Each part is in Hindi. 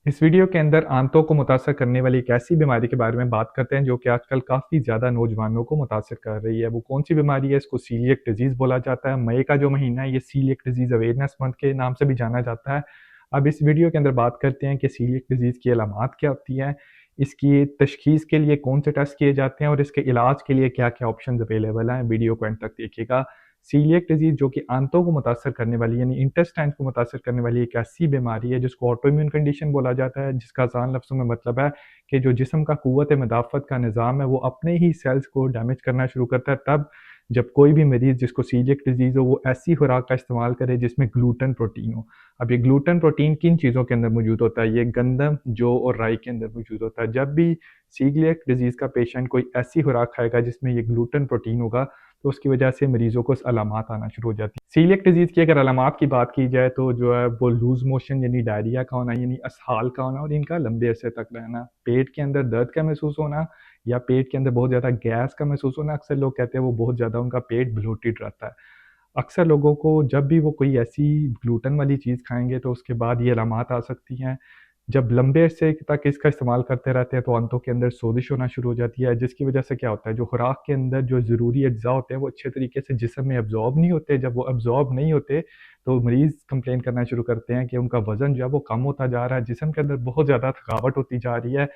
इस वीडियो के अंदर आंतों को मुतासर करने वाली एक ऐसी बीमारी के बारे में बात करते हैं जो कि आजकल काफ़ी ज़्यादा नौजवानों को मुतासर कर रही है। वो कौन सी बीमारी है? इसको सीलिएक डिजीज़ बोला जाता है। मई का जो महीना है ये सीलिएक डिजीज़ अवेयरनेस मंथ के नाम से भी जाना जाता है। अब इस वीडियो के अंदर बात करते हैं कि सीलिएक डिजीज़ की अलामात क्या होती हैं, इसकी तशख़ीस के लिए कौन से टेस्ट किए जाते हैं और इसके इलाज के लिए क्या-क्या ऑप्शंस अवेलेबल हैं। वीडियो को एंड तक देखिएगा। सीलिएक डिजीज़ जो कि आंतों को मुतासर करने वाली यानी इंटेस्टाइन को मुतासर करने वाली एक ऐसी बीमारी है जिसको ऑटो इम्यून कंडीशन बोला जाता है, जिसका आसान लफ्ज़ों में मतलब है कि जो जिस्म का क़ुव्वत मदाफ़त का निज़ाम है वो अपने ही सेल्स को डैमेज करना शुरू करता है तब जब कोई भी मरीज़ जिसको सीलिएक डिजीज़ हो वो ऐसी खुराक का इस्तेमाल करे जिसमें ग्लूटेन प्रोटीन हो। अब ये ग्लूटेन प्रोटीन किन चीज़ों के अंदर मौजूद होता है? ये गंदम, जौ और राई के अंदर मौजूद होता है। जब भी सीलिएक डिजीज़ का पेशेंट कोई ऐसी खुराक खाएगा जिसमें ये ग्लूटेन प्रोटीन होगा तो उसकी वजह से मरीज़ों को अलामात आना शुरू हो जाती है। सीलिएक डिजीज़ की अगर अलामात की बात की जाए तो जो है वो लूज़ मोशन यानी डायरिया का होना यानी इसहाल का होना और इनका लंबे अरसे तक रहना, पेट के अंदर दर्द का महसूस होना या पेट के अंदर बहुत ज़्यादा गैस का महसूस होना। अक्सर लोग कहते हैं वो बहुत ज़्यादा उनका पेट ब्लोटेड रहता है। अक्सर लोगों को जब भी वो कोई ऐसी ग्लूटेन वाली चीज़ खाएँगे तो उसके बाद ये अलामात आ सकती हैं। जब लंबे अरसे तक इसका इस्तेमाल करते रहते हैं तो आंतों के अंदर सोजिश होना शुरू हो जाती है, जिसकी वजह से क्या होता है जो खुराक के अंदर जो ज़रूरी अज्ज़ा होते हैं वो अच्छे तरीके से जिस्म में अब्ज़ॉर्ब नहीं होते। जब वो अब्ज़ॉर्ब नहीं होते तो मरीज़ कंप्लेन करना शुरू करते हैं कि उनका वज़न जो है वो कम होता जा रहा है, जिस्म के अंदर बहुत ज़्यादा थकावट होती जा रही है।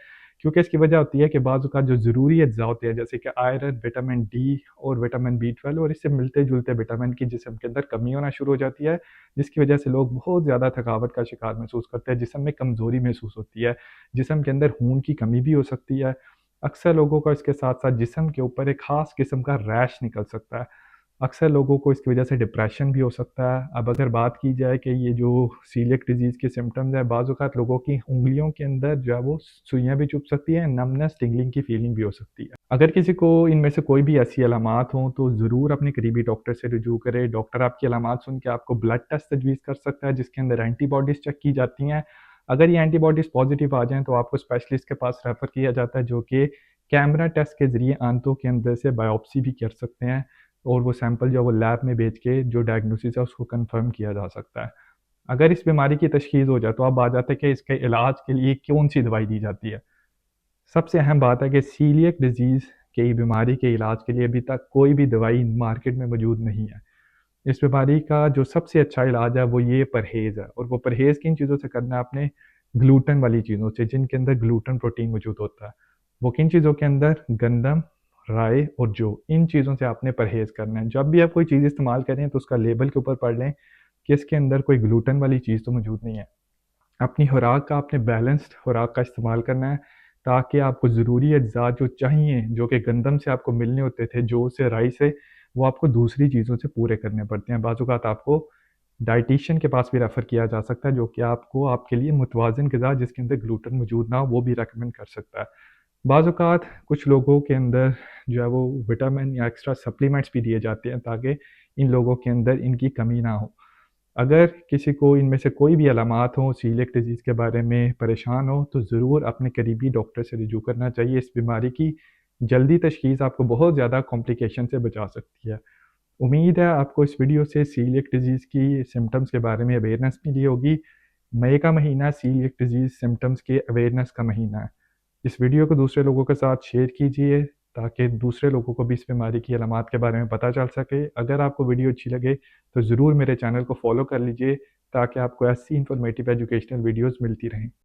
क्योंकि इसकी वजह होती है कि बाज़ औक़ात जो ज़रूरी अज्ज़ा होते हैं जैसे कि आयरन, विटामिन डी और विटामिन बी12 और इससे मिलते-जुलते विटामिन की जिस्म के अंदर कमी होना शुरू हो जाती है, जिसकी वजह से लोग बहुत ज़्यादा थकावट का शिकार महसूस करते हैं, जिस्म में कमज़ोरी महसूस होती है, जिस्म के अंदर खून की कमी भी हो सकती है। अक्सर लोगों को इसके साथ-साथ जिस्म के ऊपर एक ख़ास किस्म का रैश निकल सकता है। अक्सर लोगों को इसकी वजह से डिप्रेशन भी हो सकता है। अब अगर बात की जाए कि ये जो सीलिएक डिजीज़ के सिम्पटम्स हैं, बाज़ औक़ात लोगों की उँगलियों के अंदर जो है वो सुइयाँ भी चुभ सकती हैं, नमनेस, टिंगलिंग की फीलिंग भी हो सकती है। अगर किसी को इनमें से कोई भी ऐसी अलामात हों तो ज़रूर अपने करीबी डॉक्टर से रुजू करें। डॉक्टर आपकी अलामात सुन के आपको ब्लड टेस्ट तजवीज़ कर सकता है जिसके अंदर एंटीबॉडीज़ चेक की जाती हैं। अगर ये एंटीबॉडीज़ पॉज़िटिव आ जाएँ तो आपको स्पेशलिस्ट के पास रेफ़र किया जाता है जो कि कैमरा टेस्ट के ज़रिए आंतों के अंदर से बायोप्सी भी कर सकते हैं और वो सैंपल जो है वो लैब में भेज के जो डायग्नोसिस है उसको कन्फर्म किया जा सकता है। अगर इस बीमारी की तशख़ीस हो जाए तो अब आ जाता है कि इसके इलाज के लिए कौन-सी दवाई दी जाती है। सबसे अहम बात है कि सीलिएक डिजीज़ की बीमारी के इलाज के लिए अभी तक कोई भी दवाई मार्केट में मौजूद नहीं है। इस बीमारी का जो सबसे अच्छा इलाज है वो ये परहेज़ है और वो परहेज़ किन चीज़ों से करना है आपने? ग्लूटेन वाली चीज़ों से जिनके अंदर ग्लूटेन प्रोटीन मौजूद होता है। वो किन चीज़ों के अंदर? गंदम, राई और जौ, इन चीज़ों से आपने परहेज़ करना है। जब भी आप कोई चीज़ इस्तेमाल करें तो उसका लेबल के ऊपर पढ़ लें कि इसके अंदर कोई ग्लूटेन वाली चीज़ तो मौजूद नहीं है। अपनी खुराक का आपने बैलेंस्ड खुराक का इस्तेमाल करना है ताकि आपको ज़रूरी अज्ज़ा जो चाहिए, जो कि गंदम से आपको मिलने होते थे, जौ से, राई से, वो आपको दूसरी चीज़ों से पूरे करने पड़ते हैं। बाज़ औक़ात आपको डायटीशियन के पास भी रेफ़र किया जा सकता है जो कि आपको आपके लिए मुतवाज़िन ग़िज़ा जिसके अंदर ग्लूटेन मौजूद ना हो वो भी रेकमेंड कर सकता है। बाज़ औक़ात कुछ लोगों के अंदर जो है वो विटामिन या एक्स्ट्रा सप्लीमेंट्स भी दिए जाते हैं ताकि इन लोगों के अंदर इनकी कमी ना हो। अगर किसी को इनमें से कोई भी अलामात हों, सीलिएक डिजीज़ के बारे में परेशान हो तो ज़रूर अपने करीबी डॉक्टर से रुजू करना चाहिए। इस बीमारी की जल्दी तशख़ीस आपको बहुत ज़्यादा कॉम्प्लिकेशन से बचा सकती है। उम्मीद है आपको इस वीडियो से सीलिएक डिजीज़ की सिम्पटम्स के बारे में अवेयरनेस मिली होगी। मई का महीना सीलिएक डिजीज़ सिम्पटम्स के अवेयरनेस का महीना है। इस वीडियो को दूसरे लोगों के साथ शेयर कीजिए ताकि दूसरे लोगों को भी इस बीमारी की अलामात के बारे में पता चल सके। अगर आपको वीडियो अच्छी लगे तो ज़रूर मेरे चैनल को फ़ॉलो कर लीजिए ताकि आपको ऐसी इन्फॉर्मेटिव एजुकेशनल वीडियोज़ मिलती रहें।